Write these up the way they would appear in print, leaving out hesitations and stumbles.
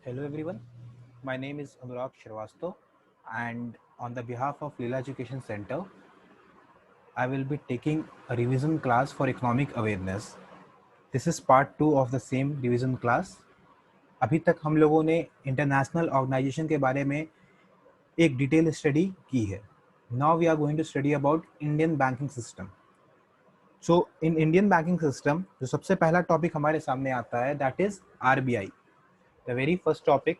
Hello everyone, my name is Anurag Shrivastava and on the behalf of Leela Education Center, I will be taking a revision class for economic awareness. This is part 2 of the same revision class. अभी तक हम लोगों ने international organisation के बारे में एक detail study की है. Now we are going to study about Indian banking system. So in Indian banking system जो सबसे पहला टॉपिक हमारे सामने आता है that is RBI. The very first topic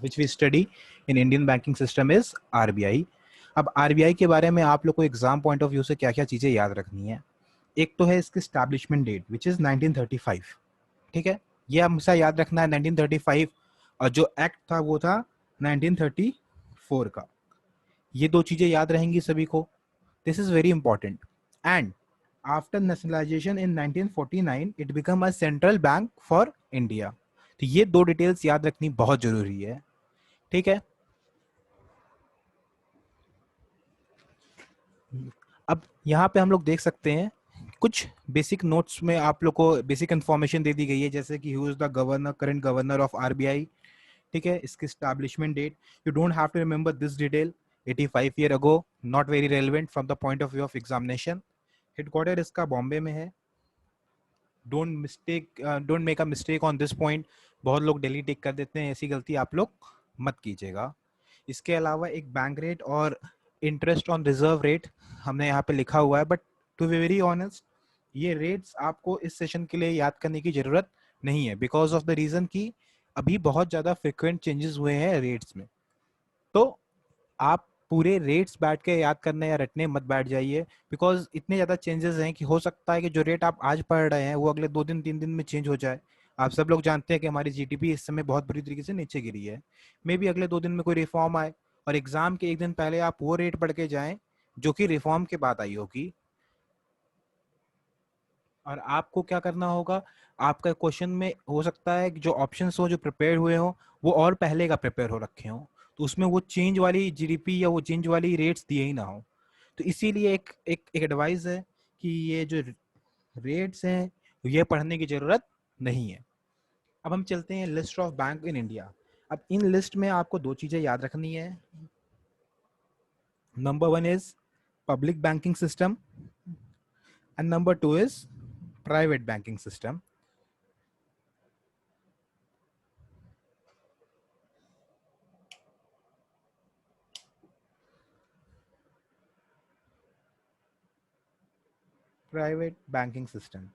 which we study in Indian banking system is RBI. अब RBI के बारे में आप लोग को एग्जाम पॉइंट ऑफ व्यू से क्या क्या चीज़ें याद रखनी है. एक तो है इसकी स्टैब्लिशमेंट डेट विच इज़ 1935. ठीक है, ये हमेशा याद रखना है 1935. और जो एक्ट था वो था 1934 का. ये दो चीज़ें याद रहेंगी सभी को. This is very important. And after nationalisation in 1949 it become a central bank for India. तो ये दो डिटेल्स याद रखनी बहुत जरूरी है. ठीक है, अब यहाँ पे हम लोग देख सकते हैं कुछ बेसिक नोट्स में आप लोग को बेसिक इन्फॉर्मेशन दे दी गई है, जैसे कि who is the governor, current governor of RBI. ठीक है, इसकी establishment date you don't have to remember this detail. 85 year ago, not very relevant from the point of view of examination. Headquarter इसका बॉम्बे में है. Don't make a mistake on this point. बहुत लोग Delhi take कर देते हैं, ऐसी गलती आप लोग मत कीजिएगा. इसके अलावा एक बैंक रेट और इंटरेस्ट ऑन रिजर्व रेट हमने यहाँ पे लिखा हुआ है, but to be very honest ये रेट्स आपको इस सेशन के लिए याद करने की जरूरत नहीं है, बिकॉज ऑफ द रीजन कि अभी बहुत ज्यादा फ्रिक्वेंट चेंजेस हुए हैं रेट्स में. तो आप पूरे रेट्स बैठ के याद करने या रटने मत बैठ जाइए, बिकॉज इतने ज़्यादा चेंजेस हैं कि हो सकता है कि जो रेट आप आज पढ़ रहे हैं वो अगले 2 दिन 3 दिन में चेंज हो जाए. आप सब लोग जानते हैं कि हमारी जीडीपी इस समय बहुत बुरी तरीके से नीचे गिरी है. मे बी अगले 2 दिन में कोई रिफॉर्म आए और एग्जाम के एक दिन पहले आप वो रेट पढ़ के जाएं जो कि रिफॉर्म के बाद आई होगी. और आपको क्या करना होगा, आपका क्वेश्चन में हो सकता है कि जो ऑप्शंस हो जो प्रिपेयर हुए हो वो और पहले का प्रिपेयर हो रखे हो, तो उसमें वो चेंज वाली जीडीपी या वो चेंज वाली रेट्स दिए ही ना हो. तो इसीलिए एक एडवाइस है कि ये जो रेट्स हैं ये पढ़ने की जरूरत नहीं है. अब हम चलते हैं list of bank in India. अब इन लिस्ट में आपको दो चीजें याद रखनी है. Number one is public banking system and number two is private banking system. Private banking system.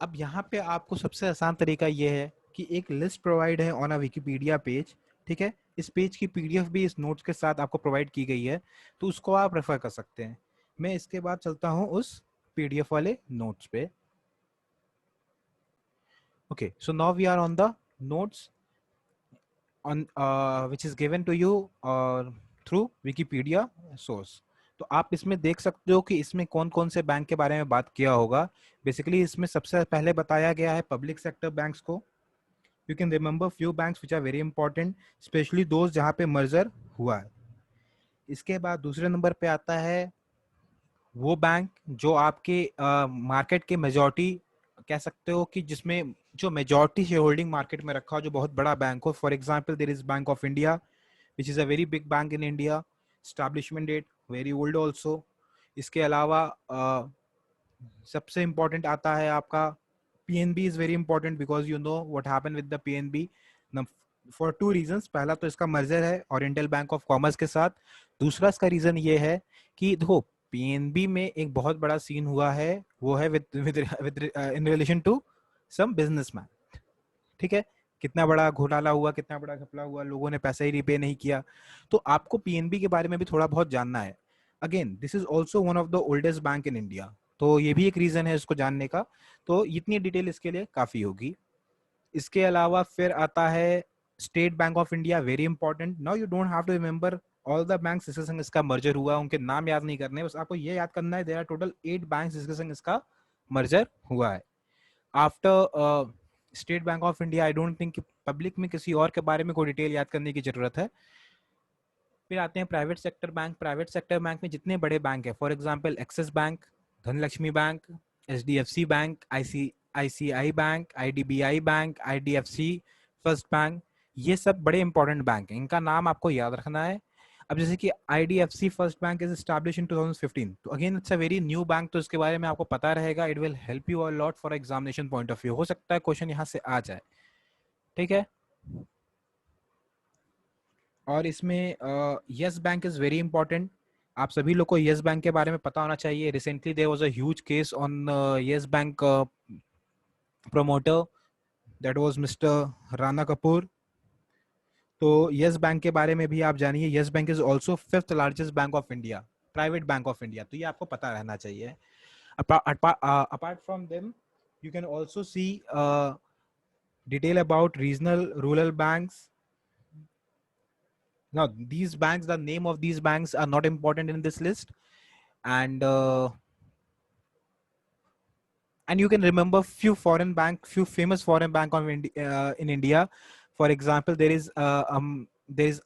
अब यहाँ पे आपको सबसे आसान तरीका ये है कि एक लिस्ट प्रोवाइड है ऑन अ विकिपीडिया पेज. ठीक है, इस पेज की पीडीएफ भी इस नोट्स के साथ आपको प्रोवाइड की गई है, तो उसको आप रेफर कर सकते हैं. मैं इसके बाद चलता हूँ उस पीडीएफ वाले नोट्स पे. Okay, so now we are on the notes on which is given to you through Wikipedia source. तो आप इसमें देख सकते हो कि इसमें कौन कौन से बैंक के बारे में बात किया होगा. बेसिकली इसमें सबसे पहले बताया गया है पब्लिक सेक्टर बैंक्स को. You can remember few banks which are very important, specially those जहाँ पे मर्जर हुआ है. इसके बाद दूसरे नंबर पे आता है वो बैंक जो आपके मार्केट के मेजॉरिटी कह सकते हो कि जिसमें जो मेजॉरिटी शेयर होल्डिंग मार्केट में रखा हो, जो बहुत बड़ा बैंक हो. For example there is bank of India which is a very big bank in India. Establishment date very old also. इसके अलावा सबसे इम्पोर्टेंट आता है आपका PNB is very important because you know what happen with the PNB for two reasons. पहला तो इसका merger है ओरिएंटल बैंक ऑफ कॉमर्स के साथ. दूसरा इसका रीजन ये है कि देखो पीएनबी में एक बहुत बड़ा सीन हुआ है, वो है with with in relation to some businessman. ठीक है, कितना बड़ा घोटाला हुआ, कितना बड़ा घपला हुआ, लोगों ने पैसा ही रिपे नहीं किया. तो आपको पीएनबी के बारे में भी थोड़ा बहुत जानना है. Again this is also one of the oldest bank in India, तो ये भी एक रीजन है इसको जानने का. तो इतनी डिटेल इसके लिए काफी होगी. इसके अलावा फिर आता है state bank of India, very important. Now you don't have to remember all the banks जिसके संग इसका मर्जर हुआ, उनके नाम याद नहीं करने, बस आपको ये याद करना है देयर आर टोटल 8 बैंक्स जिसके संग इसका मर्जर हुआ है. After state bank of India I don't think public में किसी और के बारे में कोई डिटेल याद करने की जरूरत है. फिर आते हैं private sector bank. Private sector bank में जितने बड़े बैंक है, for example axis bank, Dhanlaxmi bank, HDFC bank, ICI bank, IDBI bank, IDFC first bank, ये सब बड़े इंपॉर्टेंट बैंक हैं, इनका नाम आपको याद रखना है। अब जैसे कि IDFC first bank is establish in 2015, तो again it's a very new bank, तो इसके बारे में आपको पता रहेगा। It will help you a lot for examination point of view. हो सकता है क्वेश्चन यहाँ से आ जाए, ठीक है। और इसमें yes bank is very important. आप सभी लोग को यस बैंक के बारे में पता होना चाहिए। Recently there was a huge case on yes bank promoter, that was Mr. Rana Kapoor. तो यस बैंक के बारे में भी आप जानिए। Yes bank is also fifth largest bank of India, private bank of India, तो ये आपको पता रहना चाहिए। Apart from them you can also see detail about regional rural banks. Now these banks, the name of these banks are not important in this list, and you can remember few famous foreign bank of in India. For example, there is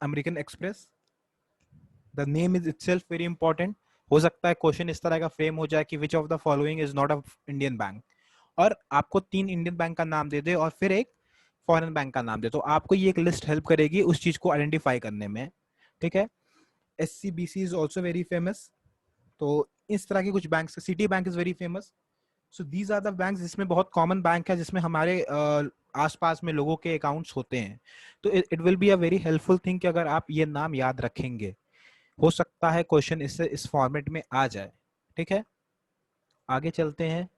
American Express. The name is itself very important. हो सकता है question इस तरह का frame हो जाए कि which of the following is not a Indian bank, और आपको 3 इंडियन बैंक का नाम दे दे और फिर एक फॉरेन बैंक का नाम दे, तो आपको ये एक लिस्ट हेल्प करेगी उस चीज को आइडेंटिफाई करने में, ठीक है। SCBC is also very famous. तो इस तरह के कुछ bank, city bank is very famous. So these are the bank जिसमें बहुत कॉमन बैंक है, जिसमें हमारे आसपास में लोगों के अकाउंट्स होते हैं। तो it will be a very helpful thing कि अगर आप ये नाम याद रखेंगे, हो सकता है क्वेश्चन इससे इस फॉर्मेट में आ जाए, ठीक है। आगे चलते हैं।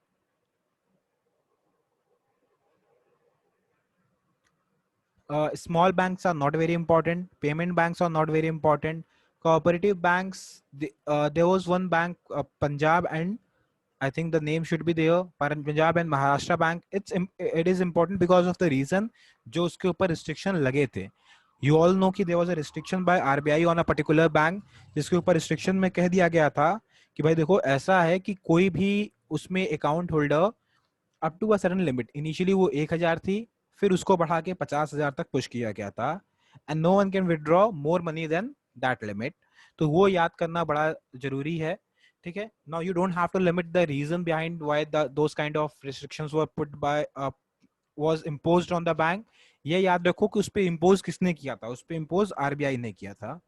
Small banks are not very important. Payment banks are not very important. Cooperative banks, there was one bank, Punjab, and I think the name should be there, Punjab and Maharashtra Bank. It is important because of the reason जो उसके ऊपर restriction लगे थे। You all know कि there was a restriction by RBI on a particular bank, जिसके ऊपर restriction में कह दिया गया था कि भाई देखो ऐसा है कि कोई भी उसमें account holder up to a certain limit, initially वो 1,000 थी, फिर उसको बढ़ा के 50,000 तक पुश किया गया था, and no one can withdraw more money than that limit. तो वो याद करना बड़ा जरूरी है, ठीक है। Now you don't have to limit the reason behind why those kind of restrictions were put by was imposed on the bank. ये याद रखो कि उस पे इम्पोज किसने किया था, उस पे इम्पोज RBI ने किया था।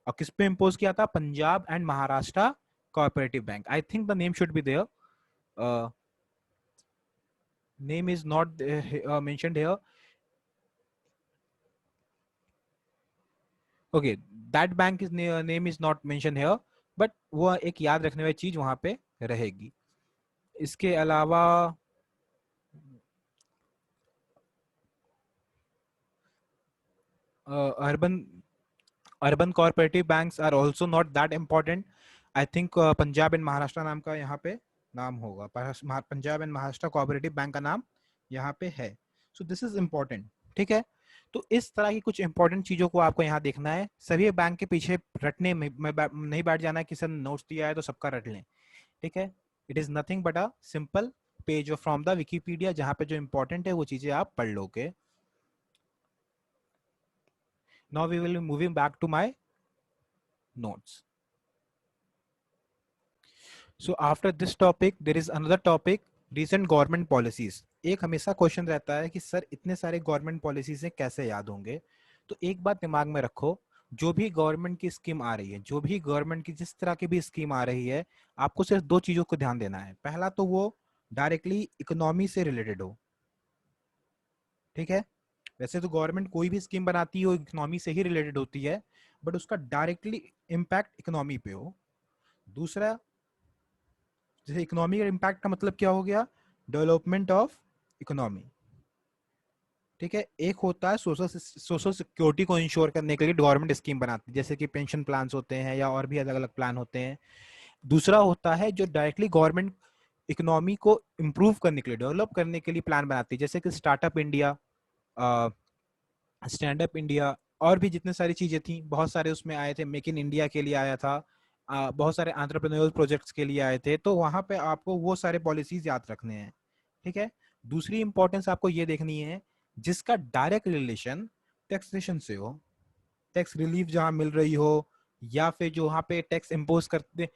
और किस पे इम्पोज किया था? Punjab and Maharashtra cooperative bank. I think the name should be there, name is not mentioned here. Okay, that bank is name is not mentioned here, but वो एक याद रखने वाली चीज वहां पे रहेगी। इसके अलावा urban urban cooperative banks are also not that important. I think Punjab and Maharashtra नाम का यहाँ पे नाम होगा, Punjab and Maharashtra cooperative bank का नाम यहाँ पे है। सो दिस इज इम्पोर्टेंट, ठीक है। तो इस तरह की कुछ इंपॉर्टेंट चीजों को आपको यहाँ देखना है। सभी बैंक के पीछे रटने में नहीं बैठ जाना है कि सर नोट्स दिया है तो सबका रट लें, ठीक है। It is nothing but a simple page from the Wikipedia, जहाँ पे जो इंपॉर्टेंट है वो चीजें आप पढ़ लोगे। Now we will be moving back to my notes. So after this topic, there is another topic, recent government policies. एक हमेशा क्वेश्चन रहता है कि सर इतने सारे गवर्नमेंट पॉलिसीज हैं कैसे याद होंगे। तो एक बात दिमाग में रखो, जो भी गवर्नमेंट की स्कीम आ रही है, जो भी गवर्नमेंट की जिस तरह की भी स्कीम आ रही है, आपको सिर्फ 2 चीजों को ध्यान देना है। पहला तो वो डायरेक्टली इकोनॉमी से रिलेटेड हो, ठीक है। वैसे तो गवर्नमेंट कोई भी स्कीम बनाती है वो इकोनॉमी से ही रिलेटेड होती है, बट उसका डायरेक्टली इम्पैक्ट इकोनॉमी पे हो। दूसरा, जैसे इकोनॉमी का इम्पैक्ट का मतलब क्या हो गया? डेवलपमेंट ऑफ इकोनॉमी, ठीक है। एक होता है सोशल सिक्योरिटी को इंश्योर करने के लिए गवर्नमेंट स्कीम बनाती है, जैसे कि पेंशन प्लान होते हैं या और भी अलग अलग प्लान होते हैं। दूसरा होता है जो डायरेक्टली गवर्नमेंट इकोनॉमी को इम्प्रूव करने के लिए, डेवलप करने के लिए प्लान बनाती है, जैसे कि startup India, stand up India, और भी जितने सारी चीजें थी, बहुत सारे उसमें आए थे। मेक इन इंडिया के लिए आया था, बहुत सारे एंटरप्रेन्योर प्रोजेक्ट्स के लिए आए थे। तो वहां पे आपको वो सारे पॉलिसीज याद रखने हैं, ठीक है। दूसरी इंपॉर्टेंस आपको ये देखनी है जिसका डायरेक्ट रिलेशन टैक्सेशन से हो, टैक्स रिलीफ जहां मिल रही हो, या फिर जो वहां पे टैक्स इम्पोज करते,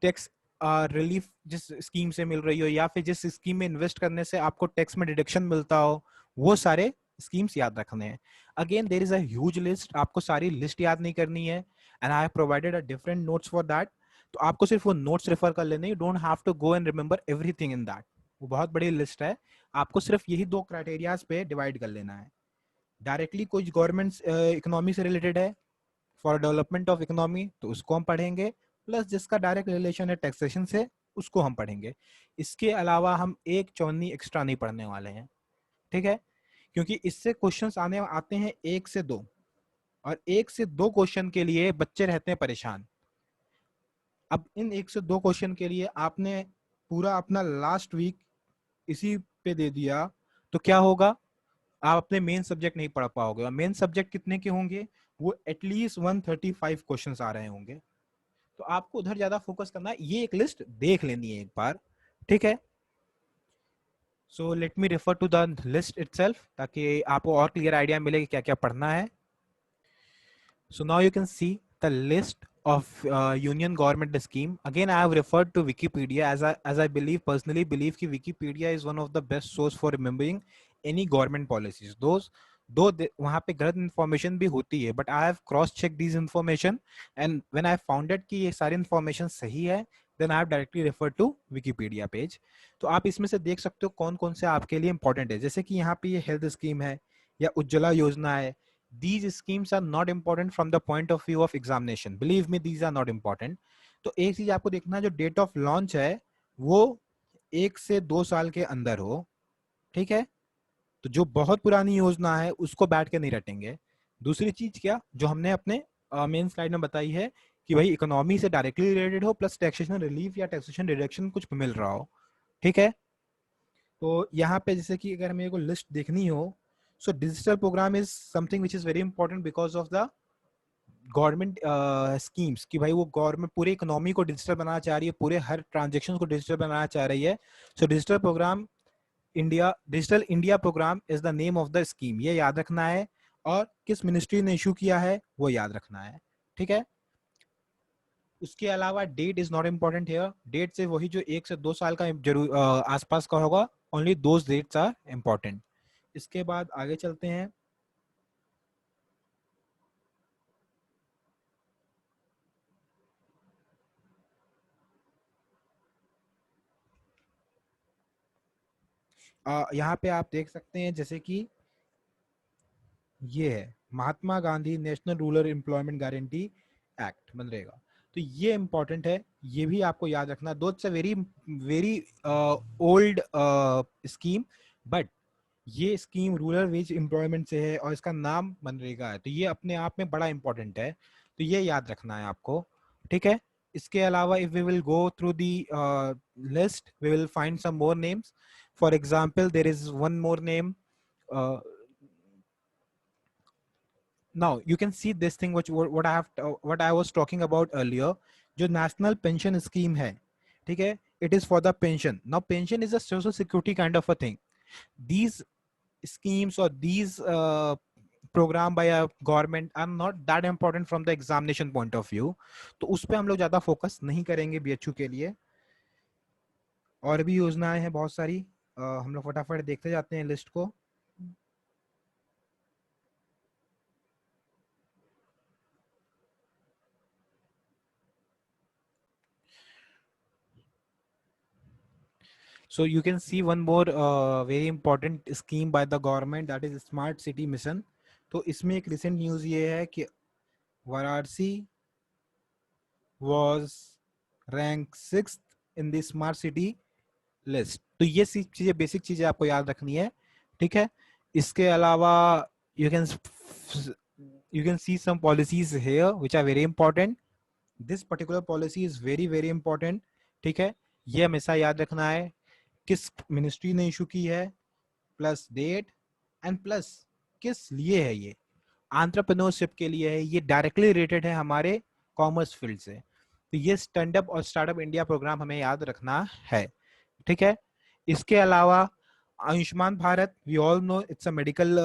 टैक्स रिलीफ जिस स्कीम से मिल रही हो, या फिर जिस स्कीम में इन्वेस्ट करने से आपको टैक्स में डिडक्शन मिलता हो, वो सारे स्कीम्स याद रखने हैं। Again there is a huge list, आपको सारी लिस्ट याद नहीं करनी है, and I have provided a different notes for that. तो आपको सिर्फ वो नोट्स रेफर कर लेने, you don't have to go and remember everything in that. वो बहुत बड़ी लिस्ट है, आपको सिर्फ यही 2 क्राइटेरियाज पे डिवाइड कर लेना है। डायरेक्टली कुछ गवर्नमेंट इकोनॉमी से रिलेटेड है, फॉर डेवलपमेंट ऑफ इकोनॉमी, तो उसको हम पढ़ेंगे, प्लस जिसका डायरेक्ट रिलेशन है टैक्सेशन से, उसको हम पढ़ेंगे। इसके अलावा हम एक चौनी एक्स्ट्रा नहीं पढ़ने वाले हैं, ठीक है, क्योंकि इससे क्वेश्चंस आने आते हैं 1 से 2, और 1 से 2 क्वेश्चन के लिए बच्चे रहते हैं परेशान। अब इन 1 से 2 क्वेश्चन के लिए आपने पूरा अपना लास्ट वीक इसी पे दे दिया, तो क्या होगा, आप अपने मेन सब्जेक्ट नहीं पढ़ पाओगे। और मेन सब्जेक्ट कितने के होंगे, वो एटलीस्ट 135 क्वेश्चंस आ रहे होंगे, तो आपको उधर ज्यादा फोकस करना है। ये एक लिस्ट देख लेनी है एक बार, ठीक है। So let me refer to the list itself, ताकि आपको और क्लियर आइडिया मिले कि क्या क्या पढ़ना है। So now you can see the list of union government scheme. Again, I have referred to Wikipedia, as I believe, personally believe कि Wikipedia is one of the best source for remembering any government policies. Those though वहाँ पे गलत information भी होती है, but I have cross checked these information, and when I found it कि ये सारी information सही है, then I have directly referred to Wikipedia page. तो आप इसमें से देख सकते हो कौन कौन से आपके लिए important है, जैसे कि यहाँ पे ये हेल्थ स्कीम है या उज्ज्वला योजना है। These schemes are not important from the point of view of examination. Believe me, these are not important. तो एक चीज आपको देखना है, जो डेट ऑफ लॉन्च है वो 1 से 2 साल के अंदर हो, ठीक है। तो जो बहुत पुरानी योजना है उसको बैठ के नहीं रटेंगे। दूसरी चीज क्या, जो हमने अपने मेन स्लाइड में बताई है कि भाई इकोनॉमी से डायरेक्टली रिलेटेड हो, प्लस टैक्सेशन रिलीफ या टैक्सेशन रिडक्शन कुछ मिल रहा हो, ठीक है। तो यहाँ पे जैसे कि अगर मेरे को लिस्ट देखनी हो, so digital program is something which is very important because of the government schemes, कि भाई वो गवर्नमेंट पूरी इकोनॉमी को डिजिटल बनाना चाह रही है, पूरे हर ट्रांजेक्शन को डिजिटल बनाना चाह रही है। So digital program India, digital India program is the name of the scheme, ये याद रखना है। और किस मिनिस्ट्री ने इशू किया है वो याद रखना है, ठीक है। उसके अलावा date is not important here, date से वही जो 1 से 2 साल का जरूर आसपास का होगा, only those dates are important. इसके बाद आगे चलते हैं। यहाँ पे आप देख सकते हैं जैसे कि ये है Mahatma Gandhi National Rural Employment Guarantee Act, MNREGA. तो ये इंपॉर्टेंट है, ये भी आपको याद रखना। दो it's a very very old scheme, but ये स्कीम रूरल वेज एम्प्लॉयमेंट से है और इसका नाम मनरेगा है, तो ये अपने आप में बड़ा इंपॉर्टेंट है, तो ये याद रखना है आपको, ठीक है। इसके अलावा if we will go through the list, we will find some more names. For example there is one more name, now you can see this thing which what I was talking about earlier, जो national pension scheme है, ठीक है, it is for the pension. Now pension is a social security kind of a thing. These schemes or these program by a government are not that important from the examination point of view, तो उस पे हम लोग ज्यादा focus नहीं करेंगे BHU के लिए। और भी योजनाएं हैं बहुत सारी, हम लोग फटाफट देखते जाते हैं लिस्ट को। So you can see one more very important scheme by the government, that is Smart City Mission. तो इसमें एक recent news ये है कि Varanasi was ranked 6th in the Smart City list. तो ये चीजें बेसिक चीजें आपको याद रखनी है, ठीक है। इसके अलावा you can you can see some policies here which are very important. This particular policy is very very important, ठीक है। ये हमेशा याद रखना है, किस मिनिस्ट्री ने इशू की है, प्लस डेट, एंड प्लस किस लिए है। ये एंटरप्रेन्योरशिप के लिए है, ये डायरेक्टली रिलेटेड है हमारे कॉमर्स फील्ड से। तो ये स्टैंड अप और स्टार्टअप इंडिया प्रोग्राम हमें याद रखना है, ठीक है। इसके अलावा Ayushman Bharat, we all know it's a medical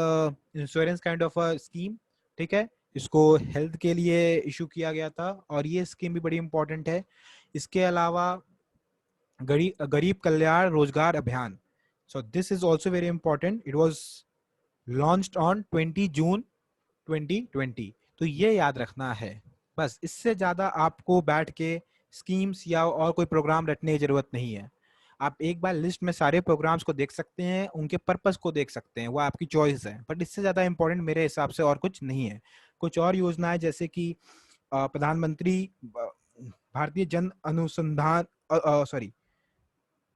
insurance kind of a scheme, ठीक है। इसको हेल्थ के लिए इशू किया गया था और ये स्कीम भी बड़ी इंपॉर्टेंट है। इसके अलावा गरीब कल्याण रोजगार अभियान, so this is also very important. It was launched on 20 June 2020। तो ये याद रखना है बस, इससे ज्यादा आपको बैठ के स्कीम्स या और कोई प्रोग्राम रटने की जरूरत नहीं है। आप एक बार लिस्ट में सारे प्रोग्राम्स को देख सकते हैं, उनके पर्पस को देख सकते हैं, वो आपकी चॉइस है, बट इससे ज्यादा इंपॉर्टेंट मेरे हिसाब से और कुछ नहीं है। कुछ और योजनाएं जैसे कि प्रधानमंत्री भारतीय जन अनुसंधान सॉरी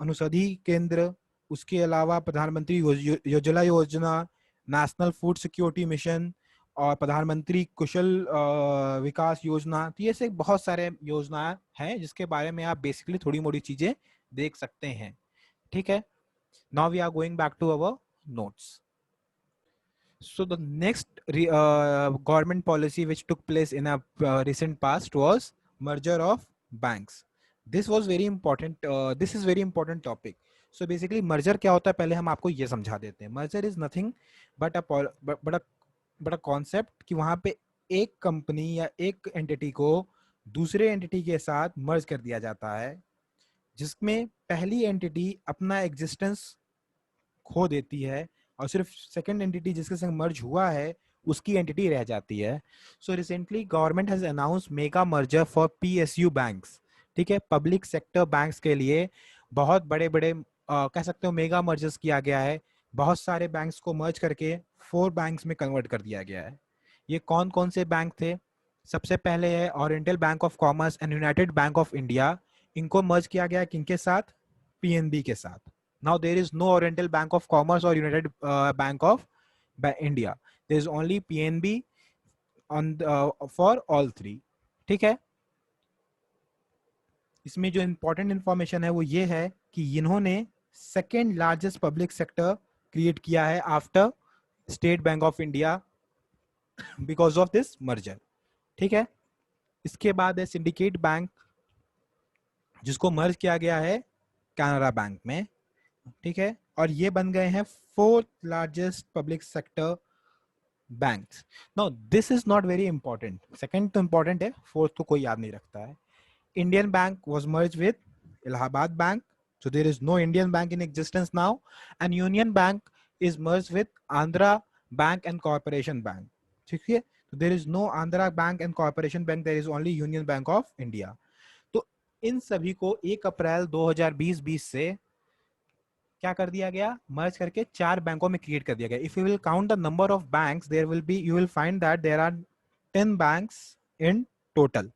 अनुसंधि केंद्र, उसके अलावा प्रधानमंत्री योजना योजना, नेशनल फूड सिक्योरिटी मिशन और प्रधानमंत्री कुशल विकास योजना। तो ये से बहुत सारे योजनाएं हैं जिसके बारे में आप बेसिकली थोड़ी मोड़ी चीजें देख सकते हैं। ठीक है, now we are going back to our notes. So the next government policy which took place in a recent past was merger of banks. This was very important. This is very important topic. So basically merger क्या होता है पहले हम आपको ये समझा देते हैं. Merger is nothing but a concept कि वहाँ पे एक कंपनी या एक एंटिटी को दूसरे एंटिटी के साथ मर्ज कर दिया जाता है, जिसमें पहली एंटिटी अपना एग्जिस्टेंस खो देती है और सिर्फ सेकंड एंटिटी जिसके संग मर्ज हुआ है उसकी एंटिटी रह जाती है. So recently government has announce mega merger for PSU banks. ठीक है, पब्लिक सेक्टर बैंक्स के लिए बहुत बड़े बड़े कह सकते हो मेगा मर्जर्स किया गया है. बहुत सारे बैंक्स को मर्ज करके 4 बैंक्स में कन्वर्ट कर दिया गया है. ये कौन कौन से बैंक थे? सबसे पहले है oriental bank of commerce and United bank of India. इनको मर्ज किया गया किनके साथ? पीएनबी के साथ. Now there is no Oriental Bank of Commerce or United Bank of India. There is only PNB on for all three. ठीक है, इसमें जो इंपॉर्टेंट इंफॉर्मेशन है वो ये है कि इन्होंने second largest public sector create किया है after state bank of India because of this merger. ठीक है, इसके बाद है सिंडिकेट बैंक, जिसको मर्ज किया गया है कैनरा बैंक में. ठीक है, और ये बन गए हैं 4th largest public sector banks. Now this is not very important, second तो इंपॉर्टेंट है, फोर्थ तो कोई याद नहीं रखता है. Indian bank was merge with Allahabad bank, so there is no Indian bank in existence now, and Union Bank is merged with Andhra Bank and Corporation Bank. ठीक है, so there is no Andhra Bank and Corporation Bank, there is only Union Bank of India. तो इन सभी को 1 अप्रैल 2020 से क्या कर दिया गया? मर्ज करके 4 बैंकों में क्रिएट कर दिया गया. If you will count the number of banks, there will be, you will find that there are 10 banks in total.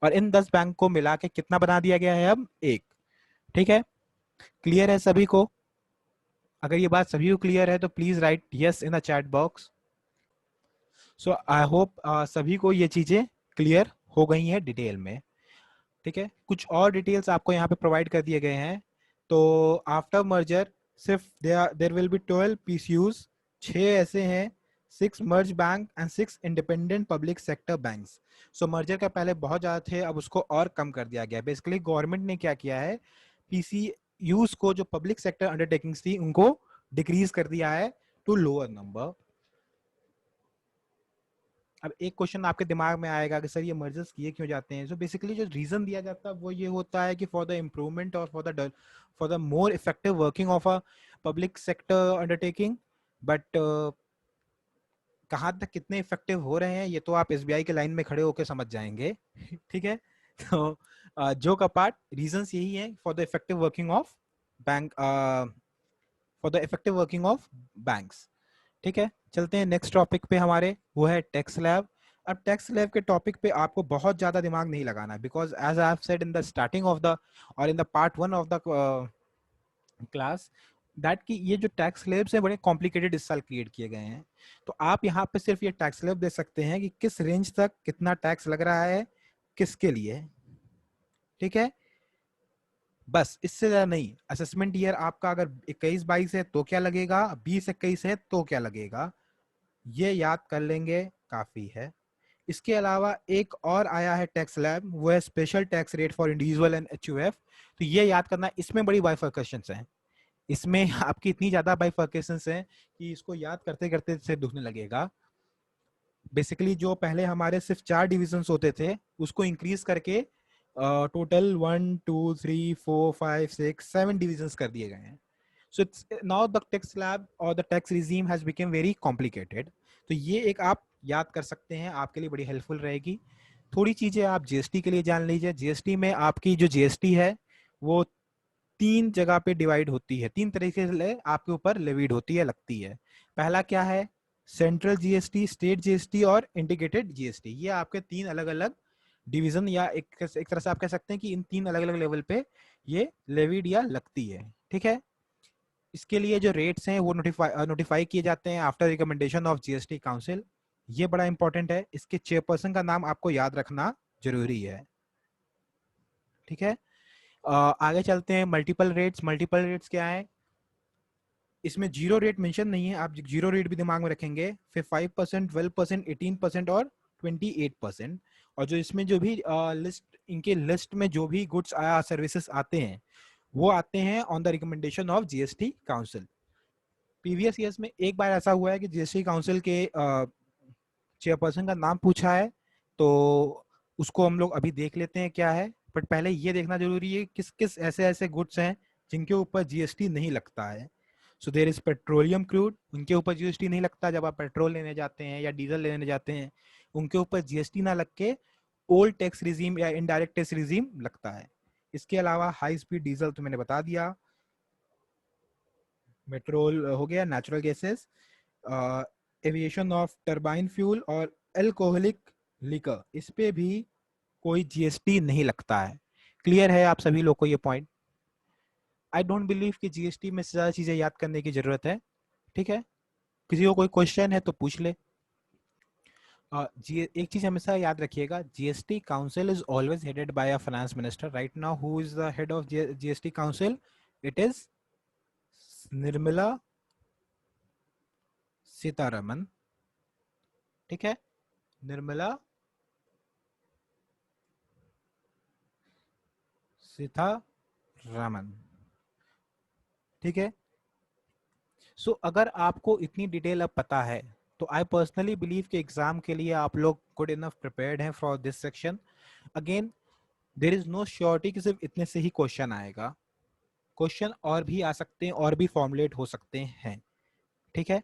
और इन 10 बैंक को मिला के कितना बना दिया गया है? अब 1. ठीक है, क्लियर है सभी को? अगर ये बात सभी को क्लियर है तो please right yes in the chat box. So I hope सभी को ये चीजें क्लियर हो गई हैं डिटेल में. ठीक है, कुछ और डिटेल्स आपको यहाँ पे प्रोवाइड कर दिए गए हैं. तो आफ्टर मर्जर सिर्फ देयर विल बी 12 पीसीयूज, 6 ऐसे हैं, 6 मर्ज bank and 6 independent public sector banks. So merger का पहले बहुत ज्यादा थे, अब उसको और कम कर दिया गया. बेसिकली गवर्नमेंट ने क्या किया है, पीसीयूज को, जो पब्लिक सेक्टर अंडरटेकिंग्स थी, उनको डिक्रीज कर दिया है टू लोअर नंबर. अब एक क्वेश्चन आपके दिमाग में आएगा कि सर ये मर्जर्स किए क्यों जाते हैं. सो बेसिकली जो रीजन दिया जाता है वो ये होता है कि फॉर द इम्प्रूवमेंट और for the more effective working of a public sector undertaking. But कहाँ तक कितने इफेक्टिव हो रहे हैं ये तो आप एसबीआई के लाइन में खड़े होकर समझ जाएंगे. ठीक है, तो जो का पार्ट रीजंस यही है for the effective working of bank, for the effective working of banks. ठीक है, चलते हैं नेक्स्ट टॉपिक पे हमारे, वो है टैक्स स्लैब. अब टैक्स स्लैब के टॉपिक पे आपको बहुत ज्यादा दिमाग नहीं लगाना, because as I have said in the starting of the और in the part 1 of the class, that कि ये जो टैक्स स्लैब्स हैं बड़े कॉम्प्लिकेटेड इस साल क्रिएट किए गए हैं. तो आप यहाँ पे सिर्फ ये टैक्स स्लैब दे सकते हैं कि किस रेंज तक कितना टैक्स लग रहा है किसके लिए. ठीक है, बस इससे ज्यादा नहीं. असेसमेंट ईयर आपका अगर 21-22 है तो क्या लगेगा, 20-21 है तो क्या लगेगा, ये याद कर लेंगे काफी है. इसके अलावा एक और आया है टैक्स स्लैब, वो है special tax rate for individual and HUF. तो ये याद करना, इसमें बड़ी बाइफर्केशंस हैं. इसमें आपकी इतनी ज्यादा बाइफर्केशंस हैं कि इसको याद करते करते से दुखने लगेगा. बेसिकली जो पहले हमारे सिर्फ 4 डिविजन्स होते थे उसको इंक्रीज करके टोटल 1 2 3 4 5 6 7 डिविजन्स कर दिए गए हैं. So now the tax slab or the tax regime has become very complicated. तो ये एक आप याद कर सकते हैं, आपके लिए बड़ी हेल्पफुल रहेगी। थोड़ी चीजें आप जीएसटी के लिए जान लीजिए। जीएसटी में आपकी जो जीएसटी है वो 3 जगह पे डिवाइड होती है, 3 तरीके से आपके ऊपर लेविड होती है, लगती है। पहला क्या है? सेंट्रल जीएसटी, स्टेट जीएसटी और इंटीग्रेटेड जीएसटी। ये आपके 3 अलग अलग डिवीजन, या एक तरह से आप कह सकते हैं कि इन 3 अलग अलग लेवल पे ये लेविड या लगती है। ठीक है। इसके लिए जो रेट्स हैं वो नोटिफाई किए जाते हैं after recommendation of GST council. ये बड़ा इंपॉर्टेंट है। इसके चेयरपर्सन का नाम आपको याद रखना जरूरी है। ठीक है। आगे चलते हैं। Multiple rates. मल्टीपल रेट्स क्या है? इसमें जीरो रेट मेंशन नहीं है, आप जीरो रेट भी दिमाग में रखेंगे। फिर 5%, 12%, 18% और 28%। और जो इसमें जो भी लिस्ट, इनके लिस्ट में जो भी गुड्स आया सर्विसेज आते हैं वो आते हैं on the recommendation of GST council. Previous years में एक बार ऐसा हुआ है कि जीएसटी काउंसिल के चेयरपर्सन का नाम पूछा है, तो उसको हम लोग अभी देख लेते हैं क्या है। बट पहले ये देखना जरूरी है किस किस ऐसे ऐसे गुड्स हैं जिनके ऊपर जीएसटी नहीं लगता है। So there is petroleum crude, उनके ऊपर जीएसटी नहीं लगता। जब आप पेट्रोल लेने जाते हैं या डीजल लेने जाते हैं, उनके ऊपर जीएसटी ना लग के ओल्ड टैक्स रिजीम या इनडायरेक्ट टैक्स रिजीम लगता है। इसके अलावा हाई स्पीड डीजल तो मैंने बता दिया, पेट्रोल हो गया, natural gases, aviation of turbine fuel और एल्कोहलिक लिकर, इस पे भी कोई जीएसटी नहीं लगता है। क्लियर है आप सभी लोग को ये पॉइंट? आई डोंट बिलीव कि जीएसटी में से ज्यादा चीजें याद करने की जरूरत है। ठीक है। किसी को कोई क्वेश्चन है तो पूछ ले। एक चीज हमेशा याद रखिएगा, GST council is always headed by a finance minister. Right now who is the head of GST council? It is Nirmala Sitharaman. ठीक है। निर्मला सीतारमन। ठीक है। सो अगर आपको इतनी डिटेल अब पता है तो आई पर्सनली बिलीव कि एग्जाम के लिए आप लोग गुड इनफ प्रिपेयर्ड हैं for this section. Again, there is no surety कि सिर्फ इतने से ही क्वेश्चन आएगा। क्वेश्चन और भी आ सकते हैं और भी फॉर्मुलेट हो सकते हैं। ठीक है।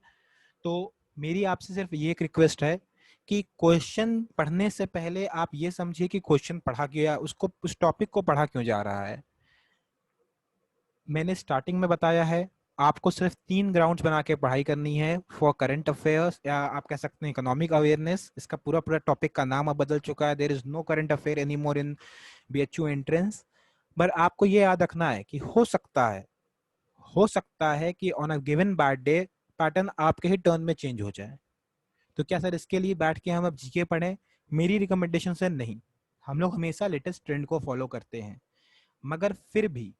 तो मेरी आपसे सिर्फ ये एक रिक्वेस्ट है कि क्वेश्चन पढ़ने से पहले आप ये समझिए कि क्वेश्चन पढ़ा क्यों, या उसको, उस टॉपिक को पढ़ा क्यों जा रहा है। मैंने स्टार्टिंग में बताया है, आपको सिर्फ 3 ग्राउंड्स बना के पढ़ाई करनी है फॉर करंट अफेयर्स, या आप कह सकते हैं इकोनॉमिक अवेयरनेस। इसका पूरा पूरा टॉपिक का नाम अब बदल चुका है, there is no current affair any more in BHU entrance. पर आपको ये याद रखना है कि हो सकता है कि on a given bad day pattern आपके ही टर्न में चेंज हो जाए। तो क्या सर इसके लिए बैठ के हम अब जीके पढ़ें? मेरी रिकमेंडेशन से नहीं। हम लोग हमेशा लेटेस्ट ट्रेंड को फॉलो करते हैं, मगर फिर भी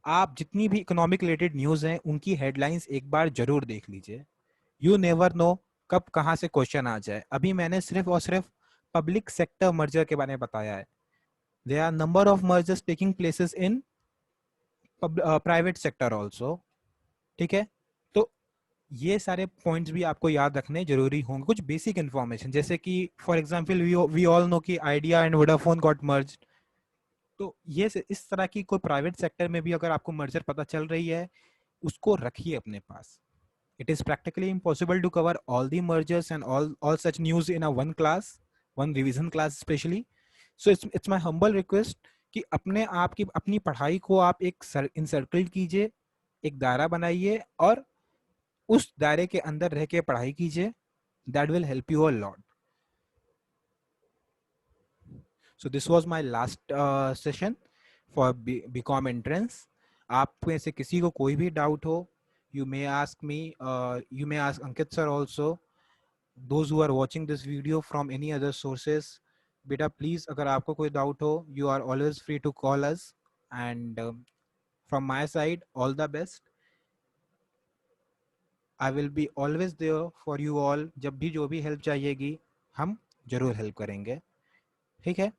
आप जितनी भी इकोनॉमिक रिलेटेड न्यूज हैं उनकी हेडलाइंस एक बार जरूर देख लीजिए। यू नेवर नो कब कहां से क्वेश्चन आ जाए। अभी मैंने सिर्फ और सिर्फ पब्लिक सेक्टर मर्जर के बारे में बताया है। There are number of mergers taking places in private sector also. ठीक है। तो ये सारे पॉइंट्स भी आपको याद रखने जरूरी होंगे। कुछ बेसिक इन्फॉर्मेशन, जैसे कि for example we all know कि Idea and Vodafone got merge. तो ये इस तरह की कोई प्राइवेट सेक्टर में भी अगर आपको मर्जर पता चल रही है, उसको रखिए अपने पास। It is practically impossible to cover all the mergers and all such news in a one class, one revision class especially. So it's my humble request कि अपने आप की अपनी पढ़ाई को आप एक इंसर्कल कीजिए, एक दायरा बनाइए और उस दायरे के अंदर रह के पढ़ाई कीजिए। That will help you a lot. So this was my last session for BCom entrance. आप में से किसी को कोई भी डाउट हो, you may ask me, you may ask Ankit sir also. Those who are watching this video from any other sources, बेटा please अगर आपको कोई डाउट हो, you are always free to call us. And from my side, all the best. I will be always there for you all. जब भी जो भी help चाहिएगी हम जरूर हेल्प करेंगे। ठीक है।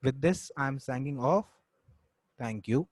With this, I am signing off. Thank you.